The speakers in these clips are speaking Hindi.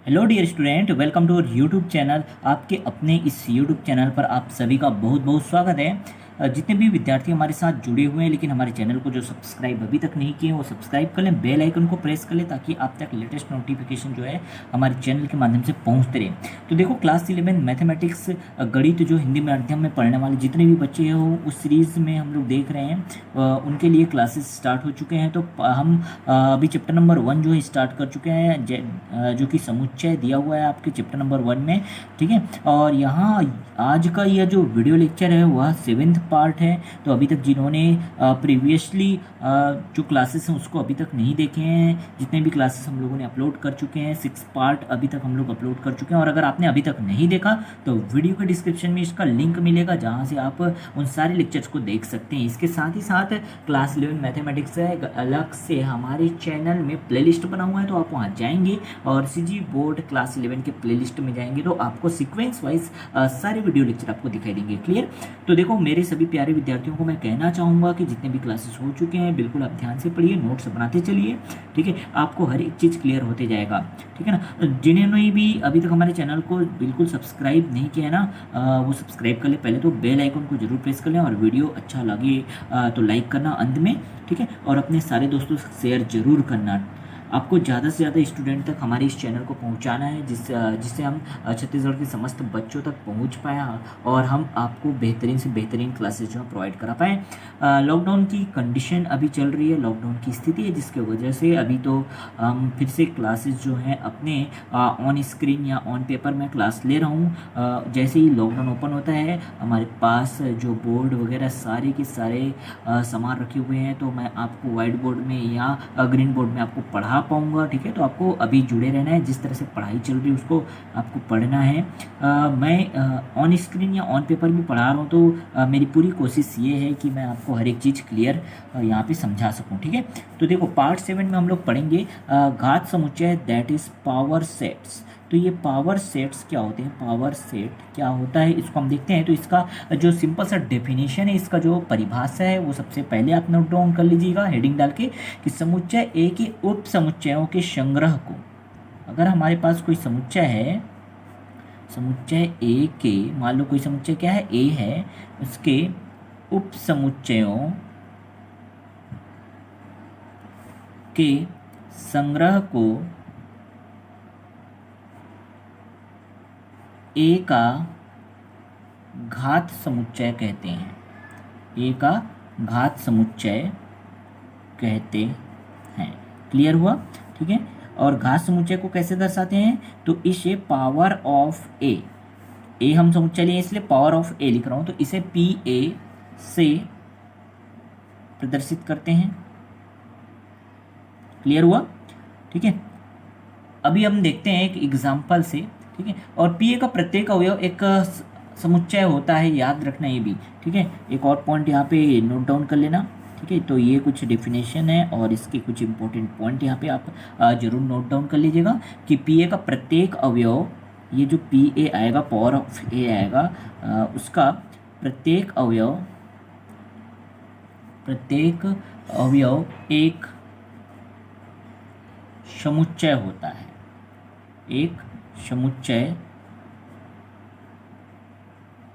Hello dear student, welcome to our YouTube channel. आपके अपने इस यूट्यूब चैनल पर आप सभी का बहुत बहुत स्वागत है। जितने भी विद्यार्थी हमारे साथ जुड़े हुए हैं लेकिन हमारे चैनल को जो सब्सक्राइब अभी तक नहीं किए वो सब्सक्राइब कर लें, बेल आइकन को प्रेस कर लें ताकि आप तक लेटेस्ट नोटिफिकेशन जो है हमारे चैनल के माध्यम से पहुंचते रहे। तो देखो, क्लास 11 मैथमेटिक्स गणित जो हिंदी माध्यम में पढ़ने वाले जितने भी बच्चे हैं वो उस सीरीज़ में हम लोग देख रहे हैं, उनके लिए क्लासेस स्टार्ट हो चुके हैं। तो हम अभी चैप्टर नंबर 1 जो है स्टार्ट कर चुके हैं, जो कि समुच्चय दिया हुआ है आपके चैप्टर नंबर 1 में। ठीक है, और यहाँ आज का यह जो वीडियो लेक्चर है वह 7th पार्ट है। तो अभी तक जिन्होंने प्रीवियसली जो क्लासेस हैं उसको अभी तक नहीं देखे हैं, जितने भी क्लासेस हम लोगों ने अपलोड कर चुके हैं 6 पार्ट अभी तक हम लोग अपलोड कर चुके हैं। और अगर आपने अभी तक नहीं देखा तो वीडियो के डिस्क्रिप्शन में इसका लिंक मिलेगा जहाँ से आप उन सारे लेक्चर्स को देख सकते हैं। इसके साथ ही साथ क्लास 11 मैथमेटिक्स है अलग से हमारे चैनल में प्लेलिस्ट बना हुआ है, तो आप वहाँ जाएंगे और सीजी बोर्ड क्लास 11 के प्लेलिस्ट में जाएंगे तो आपको सीक्वेंस वाइज सारे वीडियो लेक्चर आपको दिखाई देंगे। क्लियर? तो देखो, मेरे सभी प्यारे विद्यार्थियों को मैं कहना चाहूँगा कि जितने भी क्लासेस हो चुके हैं बिल्कुल आप ध्यान से पढ़िए, नोट्स बनाते चलिए। ठीक है, आपको हर एक चीज़ क्लियर होते जाएगा। ठीक है ना? जिन्होंने भी अभी तक हमारे चैनल को बिल्कुल सब्सक्राइब नहीं किया है ना, वो सब्सक्राइब कर ले। पहले तो बेल आइकन को जरूर प्रेस कर लें और वीडियो अच्छा लगे तो लाइक करना अंत में। ठीक है, और अपने सारे दोस्तों से शेयर जरूर करना। आपको ज़्यादा से ज़्यादा स्टूडेंट तक हमारे इस चैनल को पहुंचाना है जिससे हम छत्तीसगढ़ के समस्त बच्चों तक पहुंच पाएँ और हम आपको बेहतरीन से बेहतरीन क्लासेस जो है प्रोवाइड करा पाएँ। लॉकडाउन की कंडीशन अभी चल रही है, लॉकडाउन की स्थिति है जिसके वजह से अभी तो हम फिर से क्लासेस जो हैं अपने ऑन स्क्रीन या ऑन पेपर में क्लास ले रहा हूँ। जैसे ही लॉकडाउन ओपन होता है हमारे पास जो बोर्ड वगैरह सारे के सारे सामान रखे हुए हैं, तो मैं आपको वाइट बोर्ड में या ग्रीन बोर्ड में आपको पढ़ा पाऊंगा। ठीक है, तो आपको अभी जुड़े रहना है, जिस तरह से पढ़ाई चल रही है उसको आपको पढ़ना है। मैं ऑन स्क्रीन या ऑन पेपर भी पढ़ा रहा हूँ, तो मेरी पूरी कोशिश ये है कि मैं आपको हर एक चीज़ क्लियर यहाँ पे समझा सकूँ। ठीक है, तो देखो पार्ट 7 में हम लोग पढ़ेंगे घात समुच्चय, दैट इज पावर सेट्स। तो ये पावर सेट्स क्या होते हैं, पावर सेट क्या होता है इसको हम देखते हैं। तो इसका जो सिंपल सा डेफिनेशन है, इसका जो परिभाषा है वो सबसे पहले आप नोट डाउन कर लीजिएगा हेडिंग डाल के कि समुच्चय ए के उप समुच्चयों के संग्रह को, अगर हमारे पास कोई समुच्चय है, समुच्चय ए के, मान लो कोई समुच्चय क्या है, ए है, उसके उप समुच्चयों के संग्रह को ए का घात समुच्चय कहते हैं। ए का घात समुच्चय कहते हैं। क्लियर हुआ? ठीक है, और घात समुच्चय को कैसे दर्शाते हैं, तो इसे पावर ऑफ ए, हम समुच्चय लिए इसलिए पावर ऑफ ए लिख रहा हूं, तो इसे पी ए से प्रदर्शित करते हैं। क्लियर हुआ? ठीक है, अभी हम देखते हैं एक एग्जाम्पल से। ठीक है, और पी ए का प्रत्येक अवयव एक समुच्चय होता है, याद रखना ये भी। ठीक है, एक और पॉइंट यहाँ पे नोट डाउन कर लेना। ठीक है, तो ये कुछ डेफिनेशन है और इसके कुछ इंपॉर्टेंट पॉइंट यहाँ पे आप जरूर नोट डाउन कर लीजिएगा कि पी ए का प्रत्येक अवयव, ये जो पी ए आएगा, पावर ऑफ ए आएगा, उसका प्रत्येक अवयव एक समुच्चय होता है, एक समुच्चय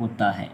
होता है।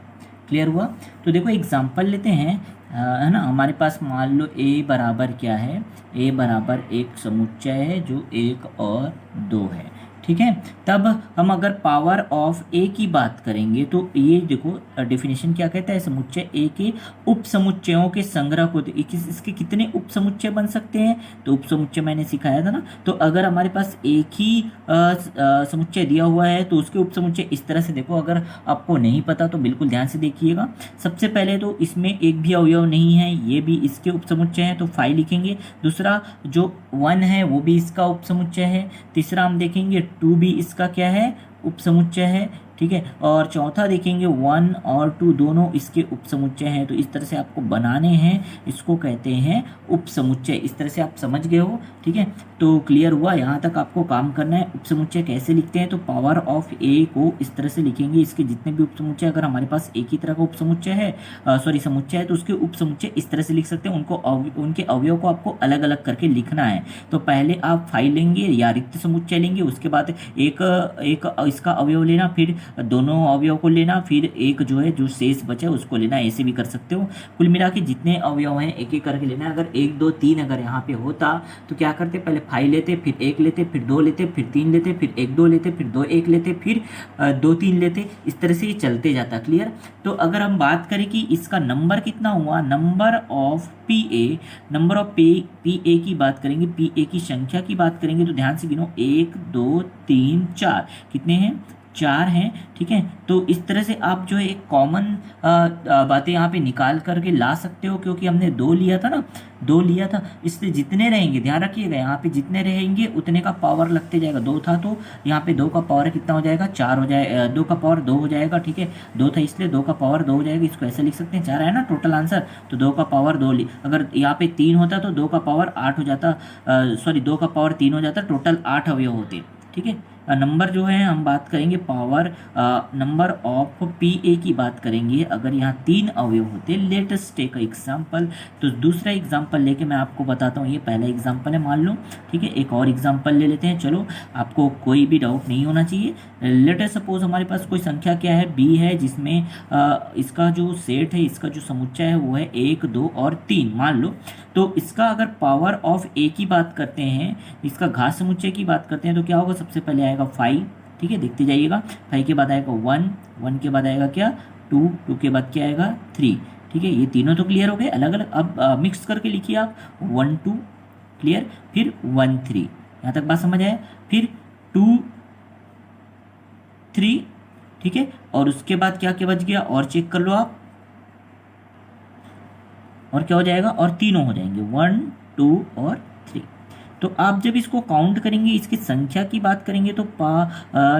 क्लियर हुआ? तो देखो एग्जाम्पल लेते हैं, है ना। हमारे पास मान लो ए बराबर क्या है, ए बराबर एक समुच्चय है जो 1 और 2 है। ठीक है, तब हम अगर पावर ऑफ ए की बात करेंगे तो ये देखो डेफिनेशन क्या कहता है, समुच्चय ए के उप समुच्चयों के संग्रह को, इसके कितने उप समुच्चय बन सकते हैं, तो उप समुच्चय मैंने सिखाया था ना। तो अगर हमारे पास एक ही समुच्चय दिया हुआ है तो उसके उप समुच्चय इस तरह से देखो, अगर आपको नहीं पता तो बिल्कुल ध्यान से देखिएगा। सबसे पहले तो इसमें एक भी अवयव नहीं है, ये भी इसके उप समुच्चय है तो 5 लिखेंगे। दूसरा जो 1 है वो भी इसका उप समुच्चय है। तीसरा हम देखेंगे 2 भी इसका क्या है, उपसमुच्चय है, ठीक है। और चौथा देखेंगे 1 और 2 दोनों इसके उपसमुच्चय हैं। तो इस तरह से आपको बनाने हैं, इसको कहते हैं उपसमुच्चय। इस तरह से आप समझ गए हो, ठीक है। तो क्लियर हुआ, यहाँ तक आपको काम करना है। उपसमुच्चय कैसे लिखते हैं, तो पावर ऑफ ए को इस तरह से लिखेंगे, इसके जितने भी उपसमुच्चय, अगर हमारे पास एक ही तरह का उपसमुच्चय है, समुच्चय है, तो उसके उपसमुच्चय इस तरह से लिख सकते हैं। उनके अवयव को आपको अलग अलग करके लिखना है। तो पहले आप फाइल लेंगे या रिक्त समुच्चय लेंगे, उसके बाद एक इसका अवयव लेना, फिर दोनों अवयव को लेना, फिर एक जो है जो शेष बचा उसको लेना। ऐसे भी कर सकते हो। कुल मिला के जितने अवयव हैं एक एक करके लेना है। अगर 1 2 3 अगर यहाँ पे होता तो क्या करते, पहले 5 लेते, फिर 1 लेते, फिर 2 लेते, फिर 3 लेते, फिर 1 2 लेते, फिर 2 1 लेते, फिर 2 3 लेते। इस तरह से ये चलते जाता। क्लियर। तो अगर हम बात करें कि इसका नंबर कितना हुआ, number of P A, number of P A की बात करेंगे, पी ए की संख्या की बात करेंगे, तो ध्यान से गिनो 1 2 3 4 कितने हैं, 4 हैं, ठीक है। तो इस तरह से आप जो है एक कॉमन बातें यहाँ पे निकाल करके ला सकते हो, क्योंकि हमने 2 लिया था ना, 2 लिया था, इसलिए जितने रहेंगे ध्यान रखिएगा, यहाँ पे जितने रहेंगे उतने का पावर लगते जाएगा। 2 था तो यहाँ पे 2 का पावर कितना हो जाएगा, 4 हो जाए, 2 का पावर 2 हो जाएगा, ठीक है। 2 था इसलिए 2 का पावर 2 हो जाएगा। इसको ऐसे लिख सकते हैं, 4 है ना टोटल आंसर, तो 2 का पावर 2 अगर यहाँ पे 3 होता तो 2 का पावर 8 हो जाता, 2 का पावर 3 हो जाता, टोटल 8 अवयव होते, ठीक है। नंबर जो है हम बात करेंगे power number of P A की बात करेंगे। अगर यहाँ 3 अवयव होते, लेट अस टेक एग्जांपल। तो दूसरा एग्जांपल लेके मैं आपको बताता हूँ। ये पहला एग्जांपल है मान लो, ठीक है। एक और एग्जांपल ले लेते हैं, चलो आपको कोई भी डाउट नहीं होना चाहिए। लेट अस सपोज हमारे पास कोई संख्या क्या है, बी है, जिसमें इसका जो सेट है, इसका जो समुच्चय है वो है 1 2 और 3 मान लो। तो इसका अगर पावर ऑफ ए की बात करते हैं, इसका घात समुच्चय की बात करते हैं, तो क्या होगा, सबसे पहले आएगा 5, ठीक है, देखते जाइएगा। 5 के बाद आएगा 1, 1 के बाद आएगा क्या 2, 2 के बाद क्या आएगा 3, ठीक है। ये तीनों तो क्लियर हो गए, अलग अलग। अब मिक्स करके लिखिए आप 1 2 क्लियर, फिर 1 3, यहाँ तक बात समझ आया, फिर 2 3, ठीक है। और उसके बाद क्या क्या बच गया, और चेक कर लो आप, और क्या हो जाएगा, और तीनों हो जाएंगे 1 2 और 3। तो आप जब इसको काउंट करेंगे, इसकी संख्या की बात करेंगे, तो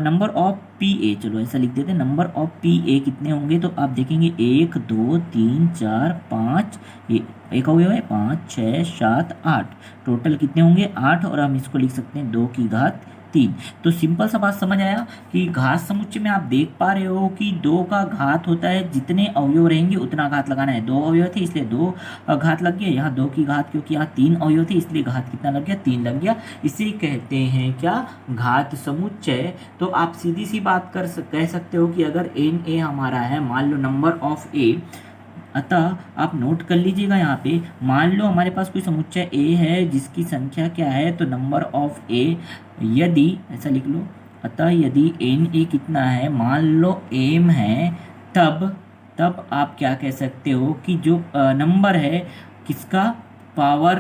नंबर ऑफ पी ए, चलो ऐसा लिख देते हैं, नंबर ऑफ पी ए कितने होंगे, तो आप देखेंगे 1 2 3 4 5, एक अवयव है 5 6 7 8, टोटल कितने होंगे 8। और हम इसको लिख सकते हैं 2 की घात 3। तो सिंपल सा बात समझ आया कि घात समुच्चय में आप देख पा रहे हो कि 2 का घात होता है, जितने अवयव रहेंगे उतना घात लगाना है। 2 अवयव थे इसलिए 2 घात लग गया, यहाँ 2 की घात, क्योंकि यहाँ 3 अवयव थे इसलिए घात कितना लग गया, 3 लग गया। इसे कहते हैं क्या, घात समुच्चय। तो आप सीधी सी बात कह सकते हो कि अगर एन ए हमारा है, मान लो नंबर ऑफ ए, अतः आप नोट कर लीजिएगा यहाँ पे, मान लो हमारे पास कोई समुच्चय ए है जिसकी संख्या क्या है, तो नंबर ऑफ ए, यदि ऐसा लिख लो, अतः यदि एन ए कितना है, मान लो एम है, तब आप क्या कह सकते हो कि जो नंबर है किसका, पावर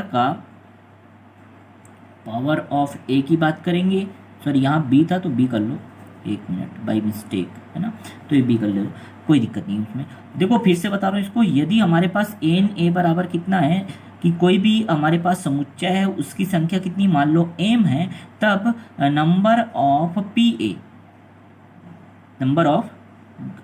ऑफ ए की बात करेंगे। सॉरी यहाँ बी था तो बी कर लो, 1 मिनट बाई मिस्टेक है ना, तो ये बी कर लो, कोई दिक्कत नहीं उसमें। देखो फिर से बता रहा हूँ इसको, यदि हमारे पास एन ए बराबर कितना है कि कोई भी हमारे पास समुच्चय है उसकी संख्या कितनी, मान लो एम है, तब number of P A, number of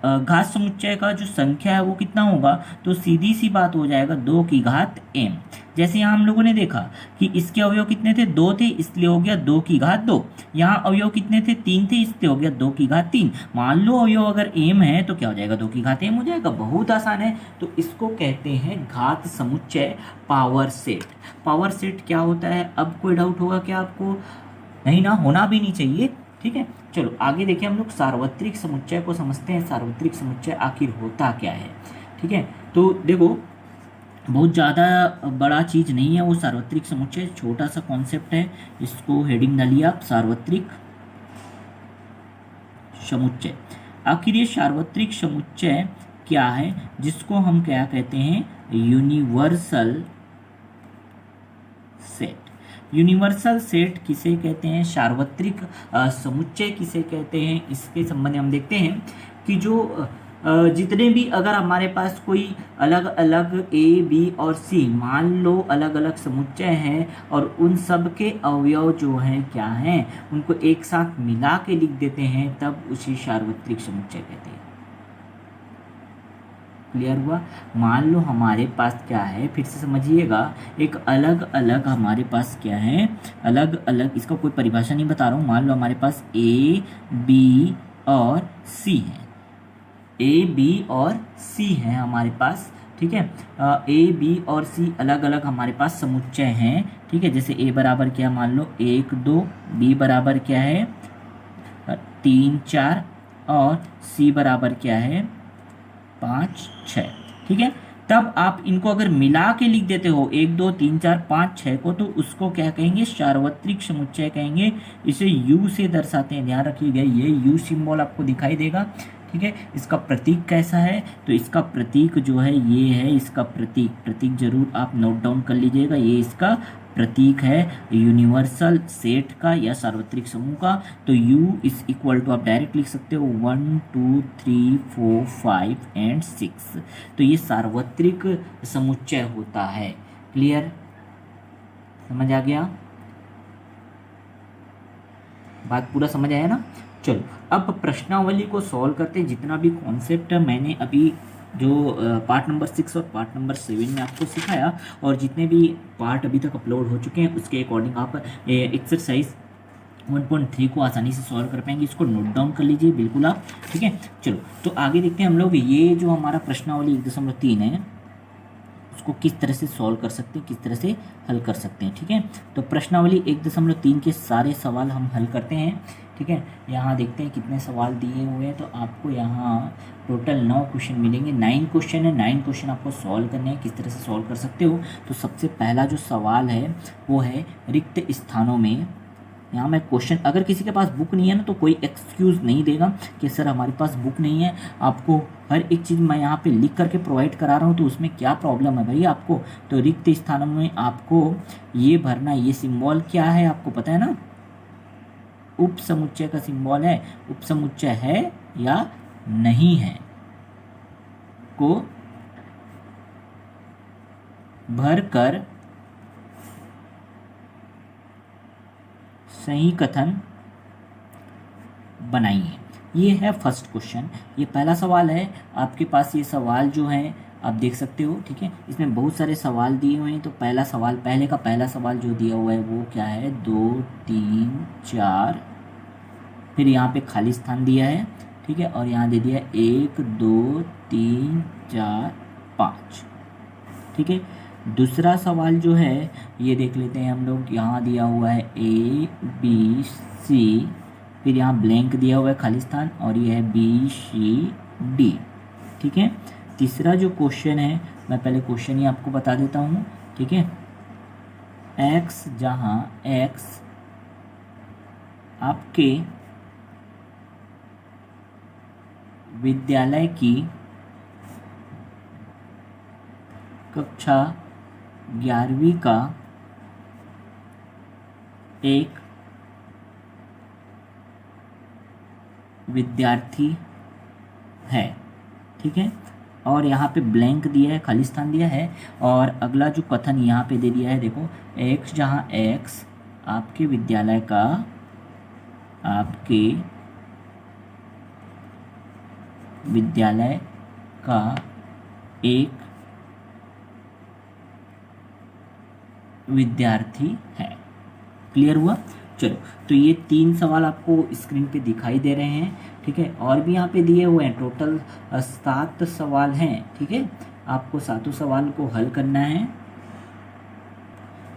घात समुच्चय का जो संख्या है वो कितना होगा, तो सीधी सी बात हो जाएगा 2 की घात m। जैसे यहाँ हम लोगों ने देखा कि इसके अवयव कितने थे, 2 थे, इसलिए हो गया 2 की घात 2। यहाँ अवयव कितने थे, 3 थे, इसलिए हो गया 2 की घात 3। मान लो अवयव अगर m है तो क्या हो जाएगा, 2 की घात m हो जाएगा। बहुत आसान है। तो इसको कहते हैं घात समुच्चय, पावर सेट। पावर सेट क्या होता है, अब कोई डाउट होगा क्या आपको, नहीं ना, होना भी नहीं चाहिए, ठीक है। चलो आगे देखिए, हम लोग सार्वत्रिक समुच्चय को समझते हैं। सार्वत्रिक समुच्चय आखिर होता क्या है, ठीक है। तो देखो बहुत ज़्यादा बड़ा चीज़ नहीं है वो सार्वत्रिक समुच्चय, छोटा सा कॉन्सेप्ट है। इसको हेडिंग डालिए आप, सार्वत्रिक समुच्चय। आखिर ये सार्वत्रिक समुच्चय क्या है, जिसको हम क्या कहते हैं, यूनिवर्सल सेट। यूनिवर्सल सेट किसे कहते हैं, सार्वत्रिक समुच्चय किसे कहते हैं, इसके संबंध में हम देखते हैं कि जो जितने भी अगर हमारे पास कोई अलग अलग ए बी और सी मान लो अलग अलग समुच्चय हैं और उन सब के अवयव जो हैं क्या हैं उनको एक साथ मिला के लिख देते हैं, तब उसे सार्वत्रिक समुच्चय कहते हैं। क्लियर हुआ? मान लो हमारे पास क्या है, फिर से समझिएगा, एक अलग अलग हमारे पास क्या है, अलग अलग, इसका कोई परिभाषा नहीं बता रहा हूँ। मान लो हमारे पास ए बी और सी है, ए बी और सी है हमारे पास, ठीक है। ए बी और सी अलग अलग हमारे पास समुच्चय हैं, ठीक है। जैसे ए बराबर क्या मान लो 1 2, बी बराबर क्या है 3 4 और सी बराबर क्या है 5 6, ठीक है। तब आप इनको अगर मिला के लिख देते हो 1 2 3 4 5 6 को, तो उसको क्या कहेंगे, सार्वत्रिक समुच्चय कहेंगे। इसे यू से दर्शाते हैं, ध्यान रखिएगा, ये यू सिंबल आपको दिखाई देगा, ठीक है। इसका प्रतीक कैसा है, तो इसका प्रतीक जो है ये है, इसका प्रतीक जरूर आप नोट डाउन कर लीजिएगा। ये इसका प्रतीक है यूनिवर्सल सेट का या सार्वत्रिक समूह का। तो U इज इक्वल टू, आप डायरेक्ट लिख सकते हो 1 2 3 4 5 एंड 6। तो ये सार्वत्रिक समुच्चय होता है। क्लियर? समझ आ गया? बात पूरा समझ आया ना? चलो अब प्रश्नावली को सॉल्व करते हैं। जितना भी कॉन्सेप्ट मैंने अभी जो पार्ट नंबर 6 और पार्ट नंबर 7 में आपको सिखाया, और जितने भी पार्ट अभी तक अपलोड हो चुके हैं, उसके अकॉर्डिंग आप एक्सरसाइज 1.3 को आसानी से सॉल्व कर पाएंगे। इसको नोट डाउन कर लीजिए बिल्कुल आप, ठीक है। चलो तो आगे देखते हैं हम लोग, ये जो हमारा प्रश्नावली 1.3 है उसको किस तरह से सॉल्व कर सकते हैं, किस तरह से हल कर सकते हैं, ठीक है। तो प्रश्नावली 1.3 के सारे सवाल हम हल करते हैं, ठीक है। यहाँ देखते हैं कितने सवाल दिए हुए हैं। तो आपको यहाँ टोटल 9 क्वेश्चन मिलेंगे, 9 क्वेश्चन है, 9 क्वेश्चन आपको सॉल्व करने हैं। किस तरह से सॉल्व कर सकते हो, तो सबसे पहला जो सवाल है वो है रिक्त स्थानों में। यहाँ मैं क्वेश्चन, अगर किसी के पास बुक नहीं है ना तो कोई एक्सक्यूज़ नहीं देगा कि सर हमारे पास बुक नहीं है। आपको हर एक चीज़ मैं यहाँ पे लिख करके प्रोवाइड करा रहा हूँ, तो उसमें क्या प्रॉब्लम है भाई आपको। तो रिक्त स्थानों में आपको ये भरना, ये सिंबल क्या है आपको पता है ना, उप समुच्चय का सिंबल है। उप समुच्चय है या नहीं है को भरकर सही कथन बनाइए। ये है फर्स्ट क्वेश्चन, ये पहला सवाल है आपके पास। ये सवाल जो है आप देख सकते हो, ठीक है। इसमें बहुत सारे सवाल दिए हुए हैं। तो पहला सवाल, पहले का पहला सवाल जो दिया हुआ है वो क्या है, 2 3 4, फिर यहाँ पे खाली स्थान दिया है, ठीक है, और यहाँ दे दिया 1 2 3 4 5, ठीक है। दूसरा सवाल जो है ये देख लेते हैं हम लोग, यहाँ दिया हुआ है A B C, फिर यहाँ ब्लैंक दिया हुआ है खाली स्थान, और ये है B C D, ठीक है। तीसरा जो क्वेश्चन है, मैं पहले क्वेश्चन ही आपको बता देता हूँ, ठीक है। X, जहाँ X आपके विद्यालय की कक्षा 11वीं का एक विद्यार्थी है, ठीक है। और यहाँ पे ब्लैंक दिया है, खाली स्थान दिया है। और अगला जो कथन यहाँ पे दे दिया है, देखो X, जहाँ X आपके विद्यालय का, आपके विद्यालय का एक विद्यार्थी है। क्लियर हुआ? चलो, तो ये 3 सवाल आपको स्क्रीन पे दिखाई दे रहे हैं, ठीक है। और भी यहाँ पे दिए हुए हैं, टोटल 7 सवाल हैं, ठीक है। आपको 7 सवाल को हल करना है।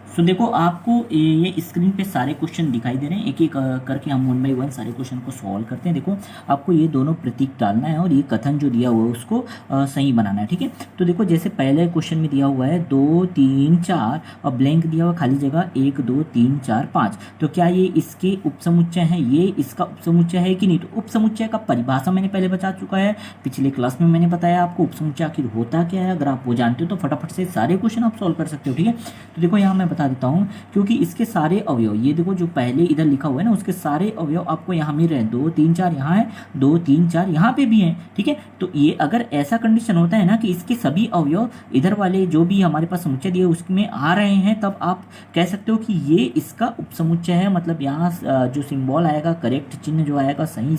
सो देखो आपको ये स्क्रीन पे सारे क्वेश्चन दिखाई दे रहे हैं, एक एक करके हम 1 बाई 1 सारे क्वेश्चन को सॉल्व करते हैं। देखो आपको ये दोनों प्रतीक डालना है और ये कथन जो दिया हुआ है उसको सही बनाना है, ठीक है। तो देखो जैसे पहले क्वेश्चन में दिया हुआ है 2 3 4 और ब्लैंक दिया हुआ खाली जगह 1 2 3 4 5, तो क्या ये इसके उपसमुच्चय हैं, ये इसका उपसमुच्चय है कि नहीं। तो उपसमुच्चय का परिभाषा मैंने पहले बता चुका है, पिछले क्लास में मैंने बताया आपको उपसमुच्चय आखिर होता क्या है। अगर आप वो जानते हो तो फटाफट से सारे क्वेश्चन आप सॉल्व कर सकते हो, ठीक है। तो देखो यहाँ मैं बता दिखा देता हूँ, क्योंकि इसके सारे अवयव, ये देखो जो पहले इधर लिखा हुआ है ना, उसके सारे अवयव आपको यहाँ मिल रहे हैं, 2 3 4 यहाँ है, 2 3 4 यहाँ पे भी हैं, ठीक है। तो ये अगर ऐसा कंडीशन होता है ना कि इसके सभी अवयव इधर वाले जो भी हमारे पास समुच्चय दिए उसमें आ रहे हैं, तब आप कह सकते हो कि ये इसका उपसमुच्चय है। मतलब यहाँ जो सिंबल आएगा, करेक्ट चिन्ह जो आएगा, सही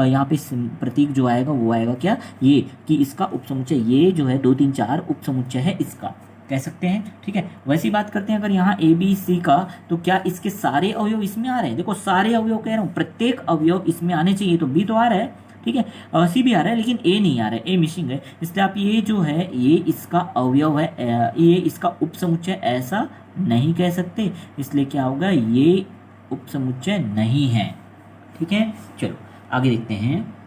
यहाँ पे प्रतीक जो आएगा वो आएगा क्या, ये कि इसका उपसमुच्चय, ये जो है 2 3 4 उपसमुच्चय है इसका, कह सकते हैं, ठीक है। वैसी बात करते हैं अगर यहाँ ए बी सी का, तो क्या इसके सारे अवयव इसमें आ रहे हैं? देखो सारे अवयव कह रहा हूँ, प्रत्येक अवयव इसमें आने चाहिए, तो बी तो आ रहा है, ठीक है, सी भी आ रहा है, लेकिन ए नहीं आ रहा है, ए मिसिंग है। इसलिए आप ये जो है ये इसका अवयव है, ये इसका उपसमुच्चय ऐसा नहीं कह सकते, इसलिए क्या होगा, ये उपसमुच्चय नहीं है, ठीक है। चलो आगे देखते हैं।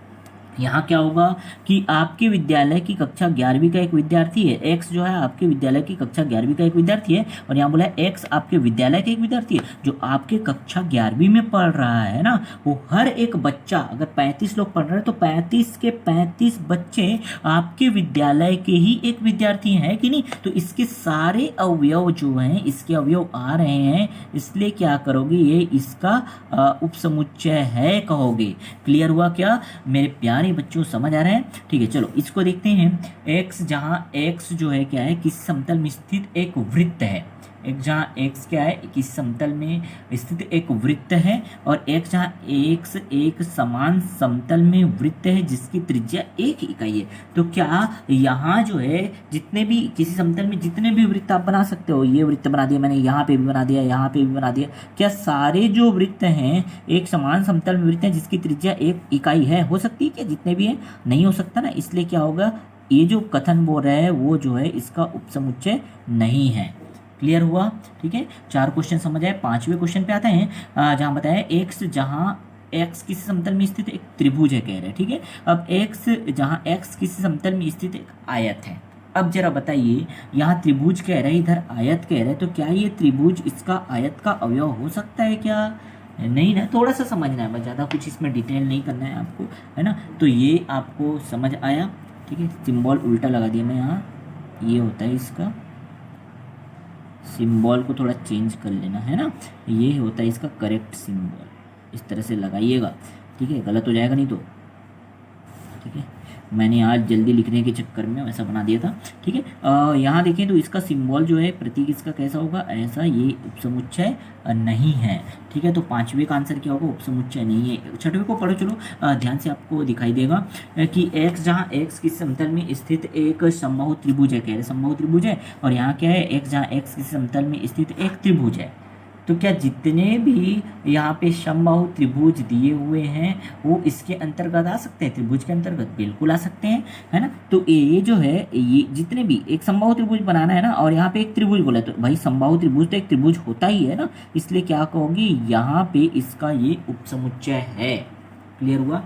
यहाँ क्या होगा कि आपके विद्यालय की कक्षा 11वीं का एक विद्यार्थी है, एक्स जो है आपके विद्यालय की कक्षा 11वीं का एक विद्यार्थी है, और यहाँ बोला है एक्स आपके विद्यालय का एक विद्यार्थी है जो आपके कक्षा 11वीं में पढ़ रहा है ना। वो हर एक बच्चा, अगर 35 लोग पढ़ रहे हैं तो 35 के 35 बच्चे आपके विद्यालय के ही एक विद्यार्थी हैं कि नहीं। तो इसके सारे अवयव जो हैं, इसके अवयव आ रहे हैं, इसलिए क्या करोगे, ये इसका उपसमुच्चय है कहोगे। क्लियर हुआ क्या मेरे प्यारे बच्चों, समझ आ रहा है? ठीक है, चलो इसको देखते हैं। एक्स, जहां एक्स जो है क्या है, किसी समतल में स्थित एक वृत्त है। एक जहाँ एक्स क्या है, किसी समतल में स्थित एक वृत्त है, और एक जहाँ एक्स एक समान समतल में वृत्त है जिसकी त्रिज्या 1 इकाई है। तो क्या यहाँ जो है जितने भी किसी समतल में जितने भी वृत्त आप बना सकते हो, ये वृत्त बना दिया मैंने, यहाँ पे भी बना दिया, यहाँ पे भी बना दिया, क्या सारे जो वृत्त हैं एक समान समतल में वृत्त हैं जिसकी त्रिज्या 1 इकाई है? हो सकती है क्या? जितने भी हैं नहीं हो सकता ना, इसलिए क्या होगा, ये जो कथन बोल रहा है वो जो है इसका उपसमुच्चय नहीं है। क्लियर हुआ? ठीक है, 4 क्वेश्चन समझ आए। 5वें क्वेश्चन पे आते हैं, जहाँ बताया एक्स, जहाँ एक्स किसी समतल में स्थित एक त्रिभुज है कह रहे हैं, ठीक है। अब एक्स, जहाँ एक्स किसी समतल में स्थित एक आयत है। अब जरा बताइए, यहाँ त्रिभुज कह रहे हैं, इधर आयत कह रहे हैं, तो क्या ये त्रिभुज इसका आयत का अवयव हो सकता है क्या? नहीं ना, थोड़ा सा समझना है बस, ज़्यादा कुछ इसमें डिटेल नहीं करना है आपको, है ना। तो ये आपको समझ आया, ठीक है। सिंबल उल्टा लगा दिया मैं यहाँ, ये होता है इसका सिंबल को थोड़ा चेंज कर लेना, है ना। ये होता है इसका करेक्ट सिंबल, इस तरह से लगाइएगा, ठीक है, गलत हो जाएगा नहीं तो, ठीक है। मैंने आज जल्दी लिखने के चक्कर में वैसा बना दिया था, ठीक है। यहाँ देखें तो इसका सिंबल जो है, प्रतीक इसका कैसा होगा, ऐसा, ये उपसमुच्चय नहीं है, ठीक है। तो 5वें का आंसर क्या होगा, उपसमुच्चय नहीं है। 6वें को पढ़ो, चलो ध्यान से, आपको दिखाई देगा कि एक्स, जहाँ एक्स किसी समतल में स्थित एक समबाहु त्रिभुज है कह रहे, समबाहु त्रिभुज है, और यहाँ क्या है, एक्स जहाँ एक्स किसी समतल में स्थित एक त्रिभुज है। तो क्या जितने भी यहाँ पे समबाहु त्रिभुज दिए हुए हैं वो इसके अंतर्गत आ सकते हैं, त्रिभुज के अंतर्गत बिल्कुल आ सकते हैं, है ना। तो ये जो है, ये जितने भी, एक समबाहु त्रिभुज बनाना है ना, और यहाँ पे एक त्रिभुज बोला, तो भाई समबाहु त्रिभुज तो एक त्रिभुज होता ही है ना, इसलिए क्या कहोगे, यहाँ पे इसका ये उपसमुच्चय है। क्लियर हुआ?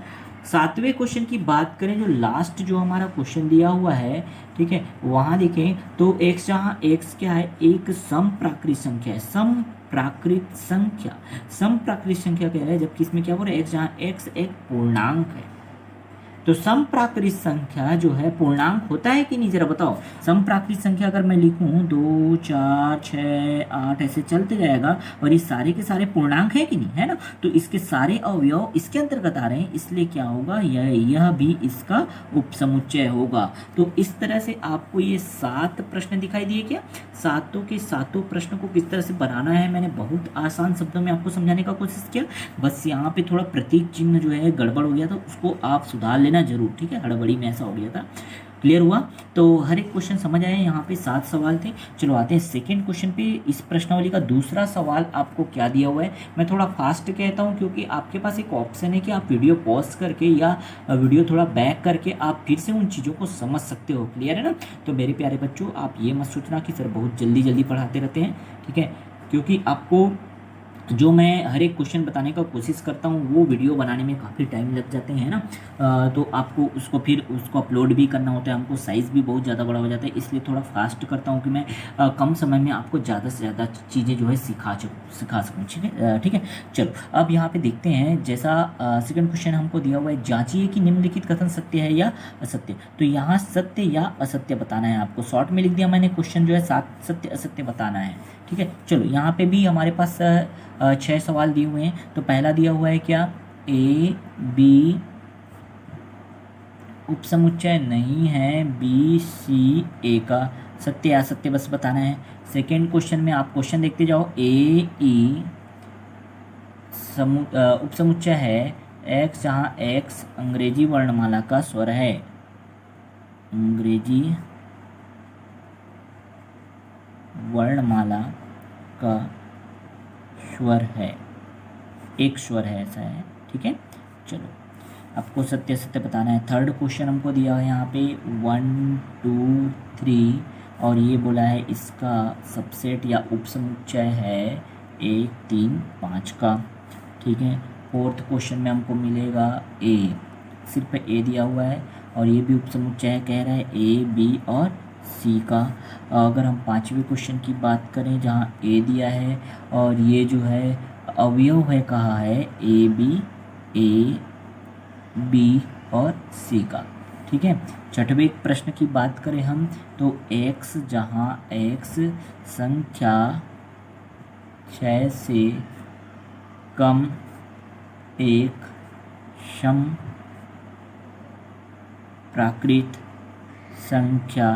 7वें क्वेश्चन की बात करें, जो लास्ट जो हमारा क्वेश्चन दिया हुआ है, ठीक है, वहाँ देखें तो एक्स, जहाँ एक्स क्या है, एक समप्राकृत संख्या है, समप्राकृत संख्या कह रहा है, जबकि इसमें क्या बोल रहा है, एक्स जहाँ एक्स एक पूर्णांक है। तो समप्राकृत संख्या जो है पूर्णांक होता है कि नहीं, जरा बताओ। समप्राकृत संख्या अगर मैं लिखूं 2 4 6 8 ऐसे चलते जाएगा, और ये सारे के सारे पूर्णांक है कि नहीं, है ना। तो इसके सारे अवयव इसके अंतर्गत आ रहे हैं, इसलिए क्या होगा, यह भी इसका उपसमुच्चय होगा। तो इस तरह से आपको ये 7 प्रश्न दिखाई दिए क्या? सातों के सातों प्रश्न को किस तरह से बनाना है, मैंने बहुत आसान शब्दों में आपको समझाने का कोशिश किया। बस यहाँ पे थोड़ा प्रतीक चिन्ह जो है गड़बड़ हो गया था, उसको आप सुधार लेना जरूर, ठीक है, हड़बड़ी में ऐसा हो गया था। क्लियर हुआ? तो हर एक क्वेश्चन समझ आए। यहाँ पे 7 सवाल थे। चलो आते हैं सेकंड क्वेश्चन पे। इस प्रश्नावली का दूसरा सवाल आपको क्या दिया हुआ है, मैं थोड़ा फास्ट कहता हूँ क्योंकि आपके पास एक ऑप्शन है कि आप वीडियो पॉज करके या वीडियो थोड़ा बैक करके आप फिर से उन चीज़ों को समझ सकते हो। क्लियर है ना? तो मेरे प्यारे बच्चों, आप ये मत सोचना कि सर बहुत जल्दी जल्दी पढ़ाते रहते हैं, ठीक है, क्योंकि आपको जो मैं हर एक क्वेश्चन बताने का कोशिश करता हूँ वो वीडियो बनाने में काफ़ी टाइम लग जाते हैं ना, तो आपको उसको फिर उसको अपलोड भी करना होता है, हमको साइज़ भी बहुत ज़्यादा बड़ा हो जाता है, इसलिए थोड़ा फास्ट करता हूँ कि मैं कम समय में आपको ज़्यादा से ज़्यादा चीज़ें जो है सिखा सकूँ, ठीक है। चलो अब यहाँ पे देखते हैं, जैसा सेकंड क्वेश्चन हमको दिया हुआ है, जांचिए कि निम्नलिखित कथन सत्य है या असत्य। तो यहाँ सत्य या असत्य बताना है आपको, शॉर्ट में लिख दिया मैंने क्वेश्चन जो है, 7 सत्य असत्य बताना है। ठीक है, चलो यहाँ पे भी हमारे पास 6 सवाल दिए हुए हैं। तो पहला दिया हुआ है क्या, ए बी उपसमुच्चय नहीं है बी सी ए का, सत्य या असत्य बस बताना है। सेकेंड क्वेश्चन में आप क्वेश्चन देखते जाओ, ए ई उपसमुच्चय है एक्स, जहाँ एक्स अंग्रेजी वर्णमाला का स्वर है, अंग्रेजी वर्णमाला का स्वर है, एक स्वर है, ऐसा है। ठीक है, चलो आपको सत्य सत्य बताना है। थर्ड क्वेश्चन हमको दिया है यहाँ पे 1 2 3 और ये बोला है इसका सबसेट या उपसमुच्चय है 1 3 5 का। ठीक है, फोर्थ क्वेश्चन में हमको मिलेगा ए, सिर्फ ए दिया हुआ है और ये भी उपसमुच्चय है, कह रहा है ए बी और सी का। अगर हम पांचवें क्वेश्चन की बात करें जहाँ ए दिया है और ये जो है अवयव है, कहा है ए बी और सी का। ठीक है, छठवें प्रश्न की बात करें हम तो x, जहाँ x संख्या 6 से कम एक सम प्राकृत संख्या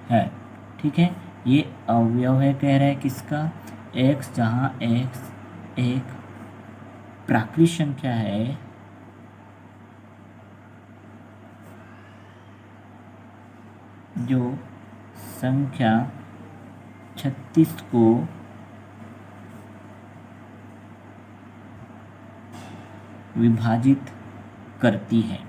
है। ठीक है, ये अवयव है, कह रहा है किसका, x, जहाँ x एक प्राकृत संख्या है जो संख्या 36 को विभाजित करती है।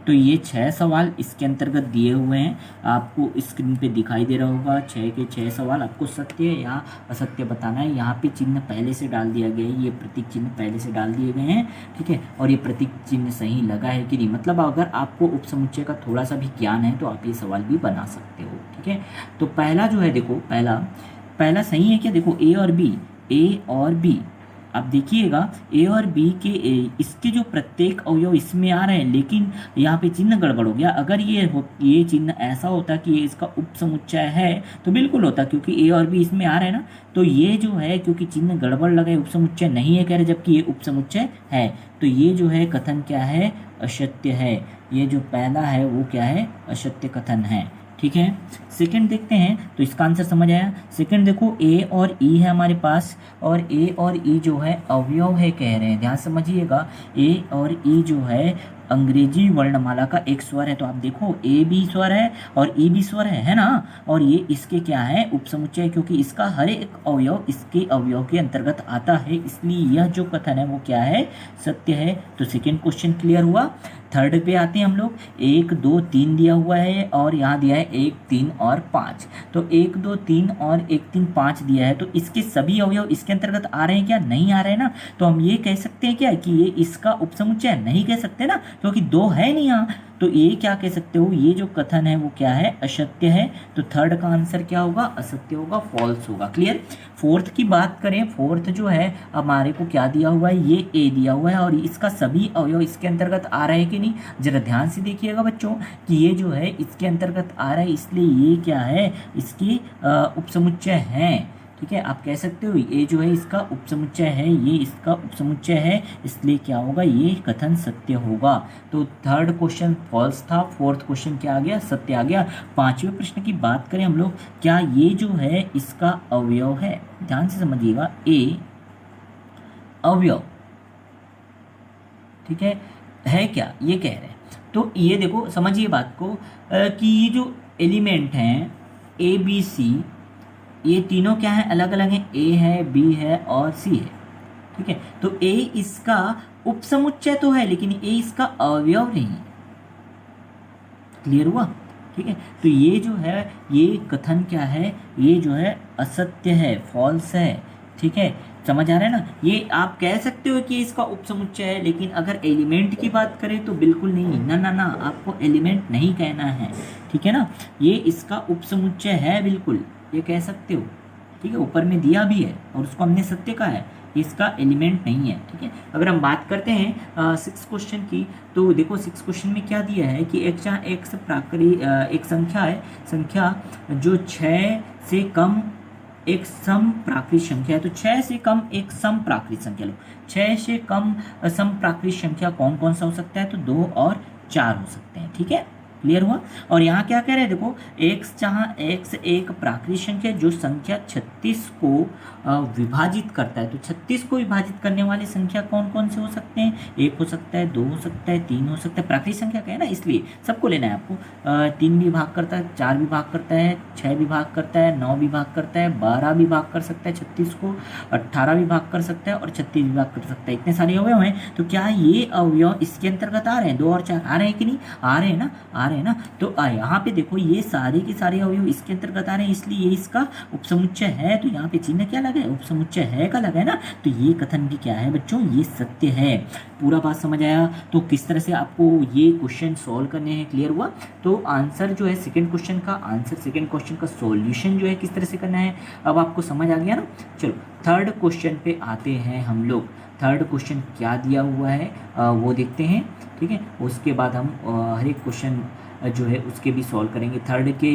तो ये 6 सवाल इसके अंतर्गत दिए हुए हैं, आपको स्क्रीन पे दिखाई दे रहा होगा। 6 के 6 सवाल आपको सत्य या असत्य बताना है। यहाँ पे चिन्ह पहले से डाल दिया गया है, ये प्रतीक चिन्ह पहले से डाल दिए गए हैं। ठीक है, और ये प्रतीक चिन्ह सही लगा है कि नहीं, मतलब अगर आपको उपसमुच्चय का थोड़ा सा भी ज्ञान है तो आप ये सवाल भी बना सकते हो। ठीक है, तो पहला जो है देखो, पहला सही है क्या, देखो ए और बी आप देखिएगा ए और बी के इसके जो प्रत्येक अवयव इसमें आ रहे हैं, लेकिन यहाँ पे चिन्ह गड़बड़ हो गया। अगर ये चिन्ह ऐसा होता कि ये इसका उपसमुच्चय है तो बिल्कुल होता, क्योंकि ए और बी इसमें आ रहे हैं ना। तो ये जो है क्योंकि चिन्ह गड़बड़ लगा है, उपसमुच्चय नहीं है कह रहे, जबकि ये उपसमुच्चय है, तो ये जो है कथन क्या है, असत्य है। ये जो पहला है वो क्या है, असत्य कथन है। ठीक है, सेकंड देखते हैं तो इसका आंसर समझ आया। सेकंड देखो ए और ई है हमारे पास, और ए और ई जो है अवयव है कह रहे हैं, ध्यान समझिएगा। ए और ई जो है अंग्रेजी वर्णमाला का एक स्वर है, तो आप देखो ए भी स्वर है और ई भी स्वर है ना। और ये इसके क्या है, उपसमुच्चय, क्योंकि इसका हर एक अवयव इसके अवयव के अंतर्गत आता है, इसलिए यह जो कथन है वो क्या है, सत्य है। तो सेकेंड क्वेश्चन क्लियर हुआ। थर्ड पे आते हैं हम लोग, 1 2 3 दिया हुआ है और यहाँ दिया है 1 3 और 5। तो 1 2 3 और 1 3 5 दिया है, तो इसके सभी अवयव इसके अंतर्गत आ रहे हैं क्या, नहीं आ रहे हैं ना। तो हम ये कह सकते हैं क्या कि ये इसका उपसमुच्चय, नहीं कह सकते ना, क्योंकि 2 है नहीं यहाँ। तो ये क्या कह सकते हो, ये जो कथन है वो क्या है, असत्य है। तो थर्ड का आंसर क्या होगा, असत्य होगा, फॉल्स होगा। क्लियर। फोर्थ की बात करें, फोर्थ जो है हमारे को क्या दिया हुआ है, ये ए दिया हुआ है और इसका सभी अवयव इसके अंतर्गत आ रहे हैं कि नहीं, जरा ध्यान से देखिएगा बच्चों कि ये जो है इसके अंतर्गत आ रहा है, इसलिए ये क्या है, इसकी उपसमुच्चय है। ठीक है, आप कह सकते हो ये जो है इसका उपसमुच्चय है, ये इसका उपसमुच्चय है, इसलिए क्या होगा, ये कथन सत्य होगा। तो थर्ड क्वेश्चन फॉल्स था, फोर्थ क्वेश्चन क्या आ गया, सत्य आ गया। पांचवें प्रश्न की बात करें हम लोग, क्या ये जो है इसका अवयव है, ध्यान से समझिएगा, ए अवयव, ठीक है क्या, ये कह रहे हैं। तो ये देखो समझिए बात को कि ये जो एलिमेंट हैं ए बी सी, ये तीनों क्या है, अलग अलग हैं, ए है, बी है और सी है। ठीक है, तो ए इसका उपसमुच्चय तो है, लेकिन ए इसका अवयव नहीं है। क्लियर हुआ। ठीक है, तो ये जो है, ये कथन क्या है, ये जो है असत्य है, फॉल्स है। ठीक है, समझ आ रहा है ना। ये आप कह सकते हो कि इसका उपसमुच्चय है, लेकिन अगर एलिमेंट की बात करें तो बिल्कुल नहीं, ना ना ना, आपको एलिमेंट नहीं कहना है। ठीक है ना, ये इसका उपसमुच्चय है, बिल्कुल ये कह सकते हो। ठीक है, ऊपर में दिया भी है और उसको हमने सत्य कहा है, इसका एलिमेंट नहीं है। ठीक है, अगर हम बात करते हैं 6 क्वेश्चन की, तो देखो 6 क्वेश्चन में क्या दिया है कि एक संख्या है, संख्या जो 6 से कम एक सम प्राकृत संख्या है, तो 6 से कम एक सम प्राकृत संख्या लो। 6 से कम सम प्राकृत संख्या कौन कौन सा हो सकता है, तो 2 और 4 हो सकते हैं। ठीक है, क्लियर हुआ। और यहाँ क्या कह रहे हैं, देखो x जहाँ x एक प्राकृत संख्या जो संख्या 36 को विभाजित करता है, तो 36 को विभाजित करने वाली संख्या कौन कौन से हो सकते हैं, 1 हो सकता है, 2 हो सकता है, 3 हो सकता है। प्राकृत संख्या का है ना, इसलिए सबको लेना है आपको। 3 भी भाग करता है, 4 भी भाग करता है, 6 भी भाग करता है, 9 भी भाग करता है, 12 भी भाग कर सकता है 36 को, 18 भी भाग कर सकता है और 36 भी भाग कर सकता है। इतने सारे अवयव हैं, तो क्या ये अवयव इसके अंतर्गत आ रहे हैं, 2 और 4 आ रहे हैं कि नहीं, आ रहे हैं ना, आ रहे हैं ना। तो यहाँ पे देखो ये सारे के सारे अवयव इसके अंतर्गत आ रहे हैं, इसलिए ये इसका उपसमुच्चय है। तो यहाँ पे चिन्ह क्या लगा है, उपसमुच्चय है का लगा है ना। तो ये कथन भी क्या है बच्चों, ये सत्य है। पूरा बात समझ आया। तो किस तरह से आपको ये क्वेश्चन सॉल्व करने हैं, क्लियर हुआ। तो आंसर जो है सेकंड क्वेश्चन का आंसर, सेकंड क्वेश्चन का सॉल्यूशन जो है किस तरह से करना है, अब आपको समझ आ गया ना। चलो थर्ड क्वेश्चन पे आते हैं हम लोग। थर्ड क्वेश्चन क्या दिया हुआ है वो देखते हैं। ठीक है, उसके बाद हम हर एक क्वेश्चन जो है उसके भी सॉल्व करेंगे। थर्ड के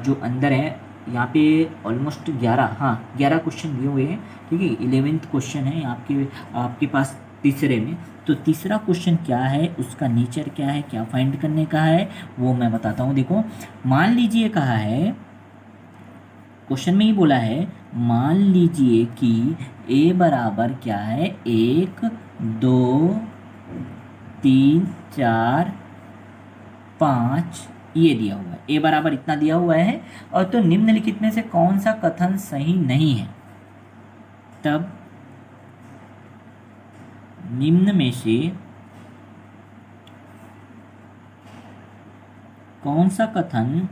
जो अंदर है यहाँ पे ऑलमोस्ट 11 क्वेश्चन दिए हुए हैं। ठीक है, 11th क्वेश्चन है आपके पास तीसरे में। तो तीसरा क्वेश्चन क्या है, उसका नेचर क्या है, क्या फाइंड करने का है, वो मैं बताता हूँ। देखो मान लीजिए कहा है, क्वेश्चन में ही बोला है, मान लीजिए कि a बराबर क्या है, 1 2 3 4 5 ये दिया हुआ है, a बराबर इतना दिया हुआ है। और तो निम्नलिखित में से कौन सा कथन सही नहीं है, तब निम्न में से कौन सा कथन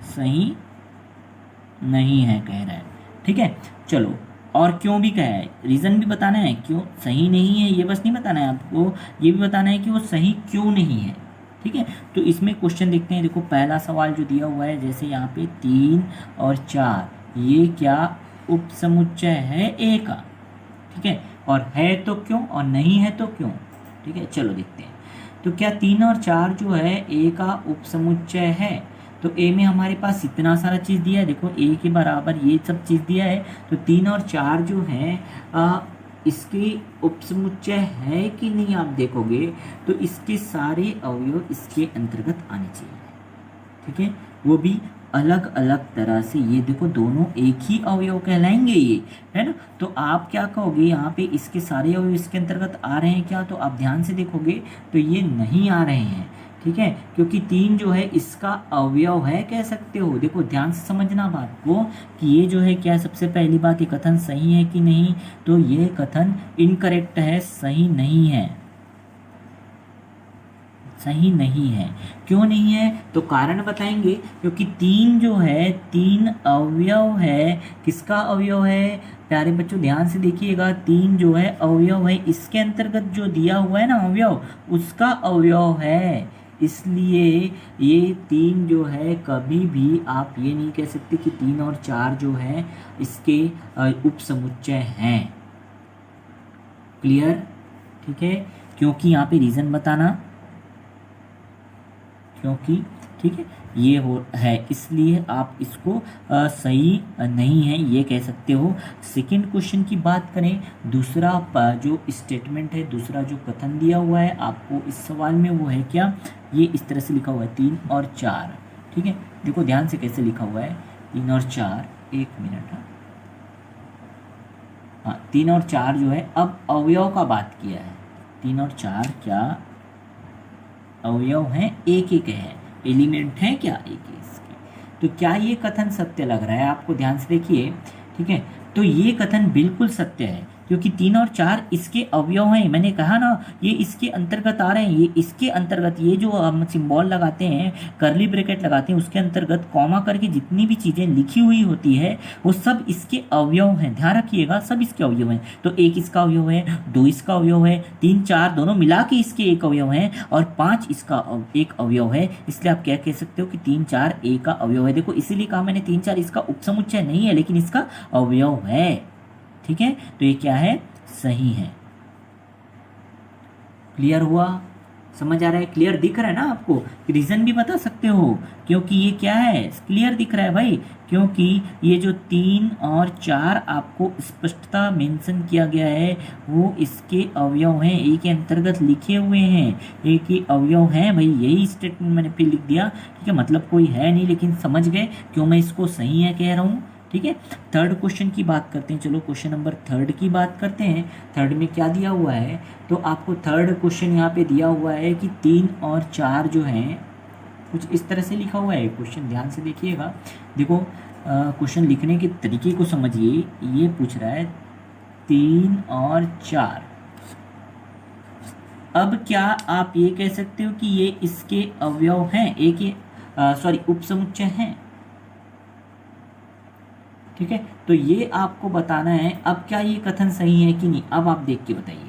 सही नहीं है कह रहा है। ठीक है, चलो और क्यों भी कहा है, रीज़न भी बताना है क्यों सही नहीं है। ये बस नहीं बताना है आपको, ये भी बताना है कि वो सही क्यों नहीं है। ठीक है, तो इसमें क्वेश्चन देखते हैं। देखो पहला सवाल जो दिया हुआ है, जैसे यहाँ पे 3 और 4 ये क्या उपसमुच्चय है ए का। ठीक है, और है तो क्यों और नहीं है तो क्यों। ठीक है, चलो देखते हैं। तो क्या 3 और 4 जो है ए का उपसमुच्चय है, तो ए में हमारे पास इतना सारा चीज़ दिया है। देखो ए के बराबर ये सब चीज़ दिया है, तो 3 और 4 जो है इसके उपसमुच्चय है कि नहीं, आप देखोगे तो इसके सारे अवयव इसके अंतर्गत आने चाहिए। ठीक है, वो भी अलग अलग तरह से। ये देखो दोनों एक ही अवयव कहलाएंगे, ये है ना। तो आप क्या कहोगे, यहाँ पे इसके सारे अवयव इसके अंतर्गत आ रहे हैं क्या, तो आप ध्यान से देखोगे तो ये नहीं आ रहे हैं। ठीक है, क्योंकि 3 जो है इसका अवयव है कह सकते हो। देखो ध्यान से समझना बात को कि ये जो है क्या, सबसे पहली बात ये कथन सही है कि नहीं, तो ये कथन इनकरेक्ट है, सही नहीं है, सही नहीं है। क्यों नहीं है, तो कारण बताएंगे। क्योंकि 3 जो है 3 अवयव है, किसका अवयव है प्यारे बच्चों, ध्यान से देखिएगा। 3 जो है अवयव है, इसके अंतर्गत जो दिया हुआ है ना अवयव, उसका अवयव है। इसलिए ये 3 जो है कभी भी आप ये नहीं कह सकते कि 3 और 4 जो है इसके उपसमुच्चय हैं। क्लियर, ठीक है, क्योंकि यहाँ पे रीज़न बताना, क्योंकि ठीक है ये हो है, इसलिए आप इसको सही नहीं है ये कह सकते हो। सेकंड क्वेश्चन की बात करें, दूसरा जो स्टेटमेंट है, दूसरा जो कथन दिया हुआ है आपको इस सवाल में, वो है क्या, ये इस तरह से लिखा हुआ है 3 और 4। ठीक है, देखो ध्यान से कैसे लिखा हुआ है 3 और 4, 1 मिनट। हाँ 3 और 4 जो है, अब अवयव का बात किया है, 3 और 4 क्या अवयव हैं, एक एक है, एलिमेंट है क्या, एक ही इसके। तो क्या ये कथन सत्य लग रहा है आपको, ध्यान से देखिए। ठीक है, तो ये कथन बिल्कुल सत्य है, क्योंकि 3 और 4 इसके अवयव हैं। मैंने कहा ना ये इसके अंतर्गत आ रहे हैं, ये इसके अंतर्गत, ये जो हम सिंबल लगाते हैं, कर्ली ब्रैकेट लगाते हैं, उसके अंतर्गत कॉमा करके जितनी भी चीज़ें लिखी हुई होती है वो सब इसके अवयव हैं। ध्यान रखिएगा, सब इसके अवयव हैं। तो 1 इसका अवयव है, 2 इसका अवयव है, 3 4 दोनों मिला के इसके एक अवयव हैं, और 5 इसका एक अवयव है। इसलिए आप क्या कह सकते हो कि 3 4 ए का अवयव है। देखो इसीलिए कहा मैंने 3 4 इसका उपसमुच्चय नहीं है, लेकिन इसका अवयव है। ठीक है, तो ये क्या है, सही है। क्लियर हुआ, समझ आ रहा है, क्लियर दिख रहा है ना आपको? रीजन भी बता सकते हो, क्योंकि ये क्या है, क्लियर दिख रहा है भाई, क्योंकि ये जो 3 और 4 आपको स्पष्टता मेंशन किया गया है वो इसके अवयव हैं, ए के अंतर्गत लिखे हुए हैं, ए के अवयव हैं भाई, यही स्टेटमेंट मैंने फिर लिख दिया, ठीक है, मतलब कोई है नहीं, लेकिन समझ गए क्यों मैं इसको सही है कह रहा हूँ, ठीक है। थर्ड क्वेश्चन की बात करते हैं, चलो क्वेश्चन नंबर थर्ड की बात करते हैं। थर्ड में क्या दिया हुआ है, तो आपको थर्ड क्वेश्चन यहाँ पे दिया हुआ है कि 3 और 4 जो हैं कुछ इस तरह से लिखा हुआ है क्वेश्चन, ध्यान से देखिएगा, देखो क्वेश्चन लिखने के तरीके को समझिए, ये पूछ रहा है 3 और 4। अब क्या आप ये कह सकते हो कि ये इसके अवयव हैं, एक ये उपसमुच्चय हैं, ठीक है, तो ये आपको बताना है। अब क्या ये कथन सही है कि नहीं, अब आप देख के बताइए।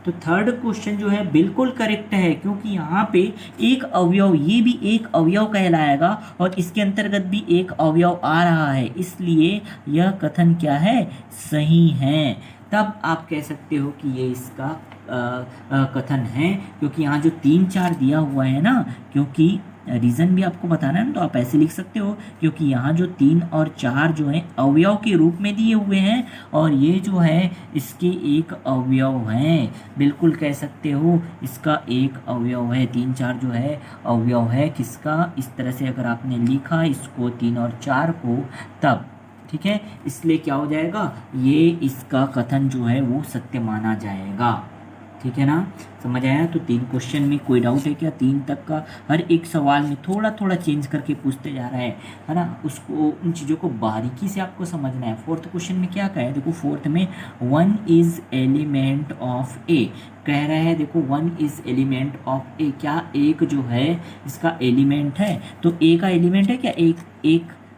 तो थर्ड क्वेश्चन जो है बिल्कुल करेक्ट है, क्योंकि यहाँ पे एक अवयव, ये भी एक अवयव कहलाएगा और इसके अंतर्गत भी एक अवयव आ रहा है, इसलिए यह कथन क्या है, सही है। तब आप कह सकते हो कि ये इसका कथन है, क्योंकि यहाँ जो 3 4 दिया हुआ है ना, क्योंकि रीज़न भी आपको बताना है ना, तो आप ऐसे लिख सकते हो, क्योंकि यहाँ जो 3 और 4 जो हैं अवयव के रूप में दिए हुए हैं और ये जो है इसके एक अवयव हैं, बिल्कुल कह सकते हो इसका एक अवयव है, 3 4 जो है अवयव है किसका, इस तरह से अगर आपने लिखा इसको 3 और 4 को, तब ठीक है, इसलिए क्या हो जाएगा, ये इसका कथन जो है वो सत्य माना जाएगा, ठीक है ना, समझ आया? तो 3 क्वेश्चन में कोई डाउट है क्या? 3 तक का हर एक सवाल में थोड़ा थोड़ा चेंज करके पूछते जा रहा है ना, उसको उन चीज़ों को बारीकी से आपको समझना है। फोर्थ क्वेश्चन में क्या कहा है, देखो फोर्थ में 1 इज एलिमेंट ऑफ ए कह रहा है, देखो 1 इज एलिमेंट ऑफ ए, क्या एक जो है इसका एलिमेंट है, तो ए का एलिमेंट है क्या,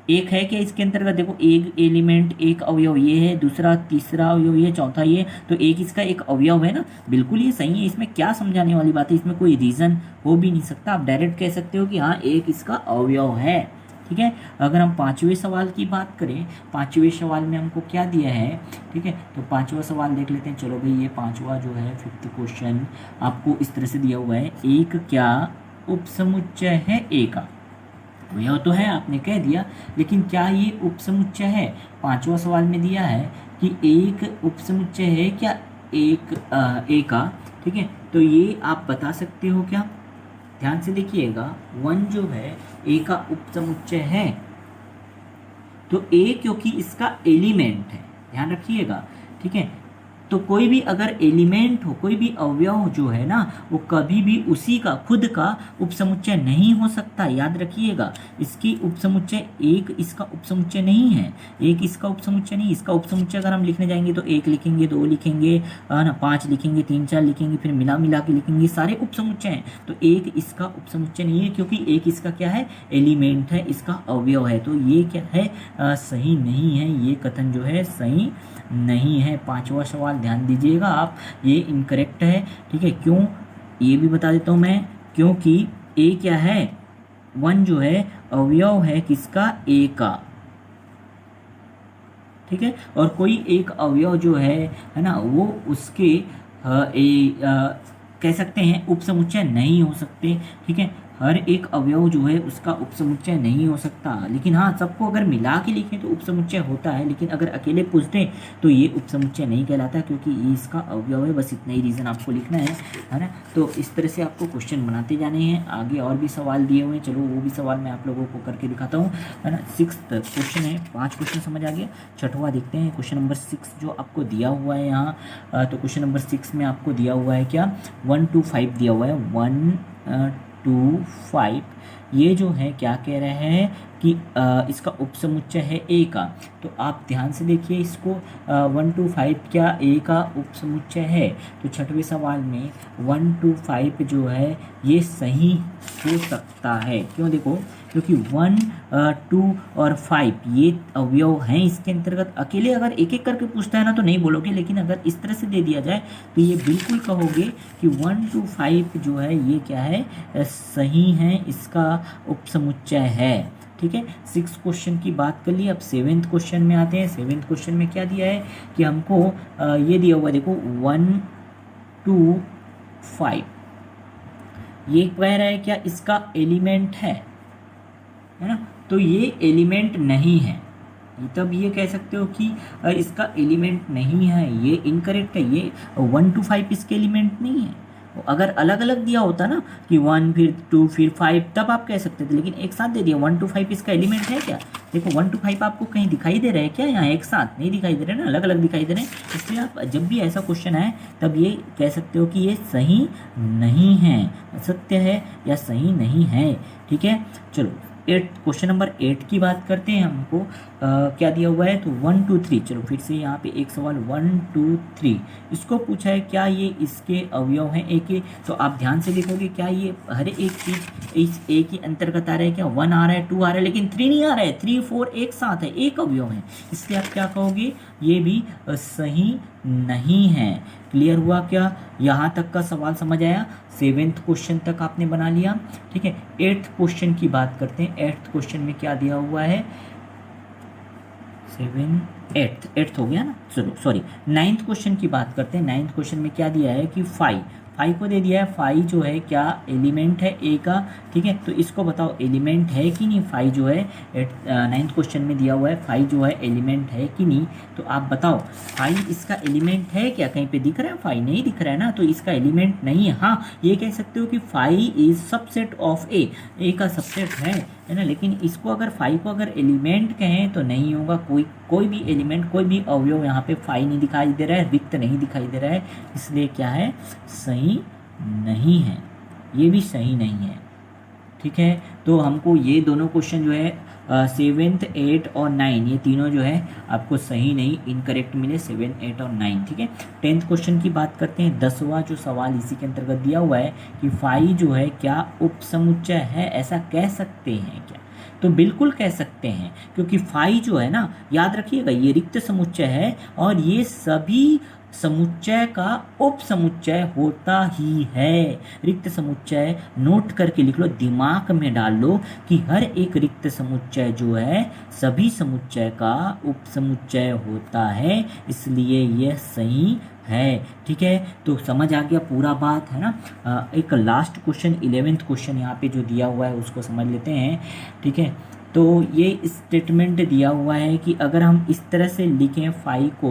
एक है क्या इसके अंतर्गत, देखो एक एलिमेंट एक अवयव ये है, दूसरा तीसरा अवयव ये, चौथा ये, तो एक इसका एक अवयव है ना, बिल्कुल ये सही है, इसमें क्या समझाने वाली बात है, इसमें कोई रीज़न हो भी नहीं सकता, आप डायरेक्ट कह सकते हो कि हाँ एक इसका अवयव है, ठीक है। अगर हम 5वें सवाल की बात करें, 5वें सवाल में हमको क्या दिया है, ठीक है, तो 5वां सवाल देख लेते हैं, चलो भाई ये 5वां जो है 5th क्वेश्चन आपको इस तरह से दिया हुआ है, एक क्या उपसमुच्चय है ए का, यह तो है आपने कह दिया, लेकिन क्या ये उपसमुच्चय है, 5वां सवाल में दिया है कि एक उपसमुच्चय है क्या एक ए का, ठीक है, तो ये आप बता सकते हो क्या, ध्यान से देखिएगा, 1 जो है ए का उपसमुच्चय है, तो ए क्योंकि इसका एलिमेंट है, ध्यान रखिएगा, ठीक है, तो कोई भी अगर एलिमेंट हो, कोई भी अवयव जो है ना, वो कभी भी उसी का खुद का उपसमुच्चय नहीं हो सकता, याद रखिएगा, इसकी उपसमुच्चय एक इसका उपसमुच्चय नहीं है, एक इसका उपसमुच्चय नहीं, इसका उपसमुच्चय अगर हम लिखने जाएंगे तो 1 लिखेंगे, 2 लिखेंगे ना, 5 लिखेंगे, 3 4 लिखेंगे, फिर मिला मिला के लिखेंगे, सारे उपसमुच्चय हैं, तो एक इसका उपसमुच्चय नहीं है, क्योंकि एक इसका क्या है, एलिमेंट है, इसका अवयव है, तो ये क्या है, सही नहीं है, ये कथन जो है सही नहीं है। 5वां सवाल ध्यान दीजिएगा आप, ये इनकरेक्ट है, ठीक है, क्यों, ये भी बता देता हूँ मैं, क्योंकि ए क्या है, 1 जो है अवयव है किसका, ए का, ठीक है, और कोई एक अवयव जो है ना, वो उसके कह सकते हैं उपसमुच्चय नहीं हो सकते, ठीक है, हर एक अवयव जो है उसका उपसमुच्चय नहीं हो सकता, लेकिन हाँ सबको अगर मिला के लिखें तो उपसमुच्चय होता है, लेकिन अगर अकेले पूछ दें तो ये उपसमुच्चय नहीं कहलाता, क्योंकि ये इसका अवयव है, बस इतना ही रीज़न आपको लिखना है ना। तो इस तरह से आपको क्वेश्चन बनाते जाने हैं, आगे और भी सवाल दिए हुए हैं, चलो वो भी सवाल मैं आप लोगों को करके दिखाता हूँ, है ना। 6th क्वेश्चन है, 5 क्वेश्चन समझ आ गया, 6वां देखते हैं, क्वेश्चन नंबर 6 जो आपको दिया हुआ है यहाँ, तो क्वेश्चन नंबर 6 में आपको दिया हुआ है क्या, 1 to 5 दिया हुआ है, 1 to 5, ये जो है क्या कह रहे हैं कि इसका उपसमुच्चय है ए का, तो आप ध्यान से देखिए इसको, 1 to 5 क्या ए का उपसमुच्चय है, तो 6वें सवाल में 1 to 5 जो है ये सही हो सकता है, क्यों, देखो क्योंकि 1 2 और 5 ये अवयव हैं इसके अंतर्गत, अकेले अगर एक एक करके पूछता है ना तो नहीं बोलोगे, लेकिन अगर इस तरह से दे दिया जाए तो ये बिल्कुल कहोगे कि 1 to 5 जो है ये क्या है, सही है, इसका उपसमुच्चय है, ठीक है। 6 क्वेश्चन की बात कर ली, अब 7th क्वेश्चन में आते हैं। 7th क्वेश्चन में क्या दिया है कि हमको ये दिया हुआ, देखो 1 to 5, ये कह रहा है क्या इसका एलिमेंट है ना, तो ये एलिमेंट नहीं है, तब ये कह सकते हो कि इसका एलिमेंट नहीं है, ये इनकरेक्ट है, ये 1 to 5 इसके एलिमेंट नहीं है। अगर अलग अलग दिया होता ना कि 1 फिर 2 फिर 5 तब आप कह सकते थे, लेकिन एक साथ दे दिया 1 to 5 इसका एलिमेंट है क्या? देखो 1 to 5 आपको कहीं दिखाई दे रहे हैं क्या? यहाँ एक साथ नहीं दिखाई दे रहे ना, अलग अलग दिखाई दे रहे हैं, इसलिए आप जब भी ऐसा क्वेश्चन आए तब ये कह सकते हो कि ये सही नहीं है, असत्य है या सही नहीं है। ठीक है, चलो क्वेश्चन नंबर 8 की बात करते हैं। हमको क्या दिया हुआ है, तो 1 2 3, चलो फिर से यहाँ पे एक सवाल 1 2 3 इसको पूछा है क्या ये इसके अवयव हैं एक के, तो आप ध्यान से देखोगे क्या ये हर एक चीज इस ए के अंतर्गत आ रहा है क्या? 1 आ रहा है, 2 आ रहा है, लेकिन 3 नहीं आ रहा है, 3 4 एक साथ है, एक अवयव है, इसलिए आप क्या कहोगे, ये भी सही नहीं है। क्लियर हुआ क्या? यहाँ तक का सवाल समझ आया? 7th क्वेश्चन तक आपने बना लिया। ठीक है, 8th क्वेश्चन की बात करते हैं। 8th क्वेश्चन में क्या दिया हुआ है, 8th हो गया ना, चलो सॉरी 9th क्वेश्चन की बात करते हैं। 9th क्वेश्चन में क्या दिया है कि 5 को दे दिया है, 5 जो है क्या एलिमेंट है ए का? ठीक है, तो इसको बताओ एलिमेंट है कि नहीं? 5 जो है 9th क्वेश्चन में दिया हुआ है, 5 जो है एलिमेंट है कि नहीं, तो आप बताओ 5 इसका एलिमेंट है क्या? कहीं पे दिख रहा है 5? नहीं दिख रहा है ना, तो इसका एलिमेंट नहीं है। हाँ, ये कह सकते हो कि 5 इज सबसेट ऑफ ए का सबसेट है ना, लेकिन इसको अगर 5 को अगर एलिमेंट कहें तो नहीं होगा, कोई भी एलिमेंट, कोई भी अवयव यहाँ पे 5 नहीं दिखाई दे रहा है, रिक्त नहीं दिखाई दे रहा है, इसलिए क्या है, सही नहीं है, ये भी सही नहीं है। ठीक है, तो हमको ये दोनों क्वेश्चन जो है 7th 8 और 9 ये तीनों जो है आपको सही नहीं, इनकरेक्ट मिले 7 8 और 9। ठीक है, 10th क्वेश्चन की बात करते हैं। 10वां जो सवाल इसी के अंतर्गत दिया हुआ है कि 5 जो है क्या उपसमुच्चय है, ऐसा कह सकते हैं क्या? तो बिल्कुल कह सकते हैं, क्योंकि 5 जो है ना, याद रखिएगा ये रिक्त समुच्चय है और ये सभी समुच्चय का उपसमुच्चय होता ही है। रिक्त समुच्चय नोट करके लिख लो, दिमाग में डाल लो कि हर एक रिक्त समुच्चय जो है सभी समुच्चय का उपसमुच्चय होता है, इसलिए यह सही है। ठीक है, तो समझ आ गया पूरा बात है ना। एक लास्ट क्वेश्चन 11th क्वेश्चन यहाँ पे जो दिया हुआ है उसको समझ लेते हैं। ठीक है, तो ये स्टेटमेंट दिया हुआ है कि अगर हम इस तरह से लिखें 5 को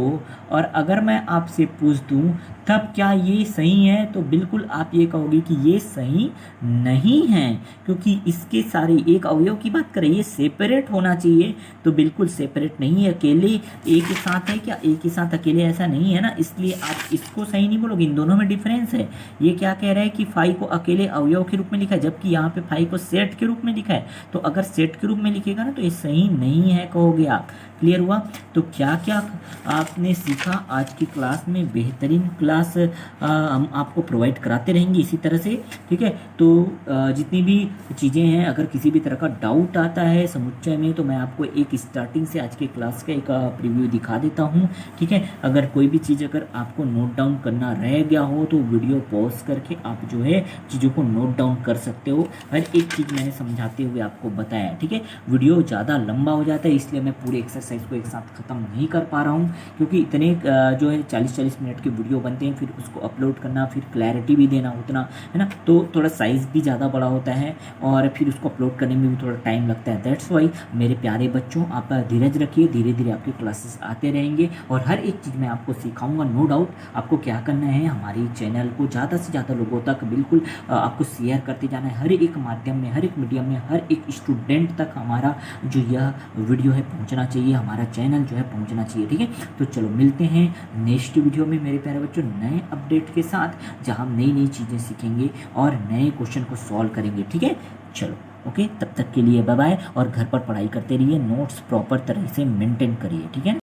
और अगर मैं आपसे पूछ दूं तब क्या ये सही है, तो बिल्कुल आप ये कहोगे कि ये सही नहीं है, क्योंकि इसके सारे एक अवयव की बात करें, ये सेपरेट होना चाहिए, तो बिल्कुल सेपरेट नहीं है। अकेले एक के साथ है क्या? एक के साथ अकेले ऐसा नहीं है ना, इसलिए आप इसको सही नहीं बोलोगे, इन दोनों में डिफरेंस है। ये क्या कह रहा है कि 5 को अकेले अवयव के रूप में लिखा है, जबकि यहाँ पे 5 को सेट के रूप में लिखा है, तो अगर सेट के रूप में लिखेगा ना तो ये सही नहीं है कहोगे आप। क्लियर हुआ? तो क्या क्या आपने सीखा आज की क्लास में, बेहतरीन क्लास हम आपको प्रोवाइड कराते रहेंगे इसी तरह से। ठीक है, तो जितनी भी चीज़ें हैं, अगर किसी भी तरह का डाउट आता है समुच्चय में, तो मैं आपको एक स्टार्टिंग से आज के क्लास का एक प्रीव्यू दिखा देता हूँ। ठीक है, अगर कोई भी चीज़ अगर आपको नोट डाउन करना रह गया हो तो वीडियो पॉज करके आप जो है चीज़ों को नोट डाउन कर सकते हो। हर एक चीज़ मैंने समझाते हुए आपको बताया। ठीक है, वीडियो ज़्यादा लंबा हो जाता है, इसलिए मैं पूरे एक्सरसाइज को एक साथ ख़त्म नहीं कर पा रहा हूँ, क्योंकि इतने जो है 40-40 मिनट के वीडियो बनते हैं, फिर उसको अपलोड करना, फिर क्लैरिटी भी देना उतना, है ना, तो थोड़ा साइज़ भी ज़्यादा बड़ा होता है और फिर उसको अपलोड करने में भी थोड़ा टाइम लगता है। दैट्स वाई मेरे प्यारे बच्चों, आप धीरज रखिए, धीरे धीरे आपके क्लासेस आते रहेंगे और हर एक चीज़ मैं आपको सिखाऊंगा। नो डाउट आपको क्या करना है, हमारी चैनल को ज़्यादा से ज़्यादा लोगों तक बिल्कुल आपको शेयर करते जाना है, हर एक माध्यम में, हर एक मीडियम में, हर एक स्टूडेंट तक हमारा जो यह वीडियो है पहुंचना चाहिए, हमारा चैनल जो है पहुंचना चाहिए। ठीक है, तो चलो मिलते हैं नेक्स्ट वीडियो में मेरे प्यारे बच्चों, नए अपडेट के साथ, जहां हम नई नई चीज़ें सीखेंगे और नए क्वेश्चन को सॉल्व करेंगे। ठीक है, चलो ओके, तब तक के लिए बाय बाय, और घर पर पढ़ाई करते रहिए, नोट्स प्रॉपर तरह से मेंटेन करिए। ठीक है।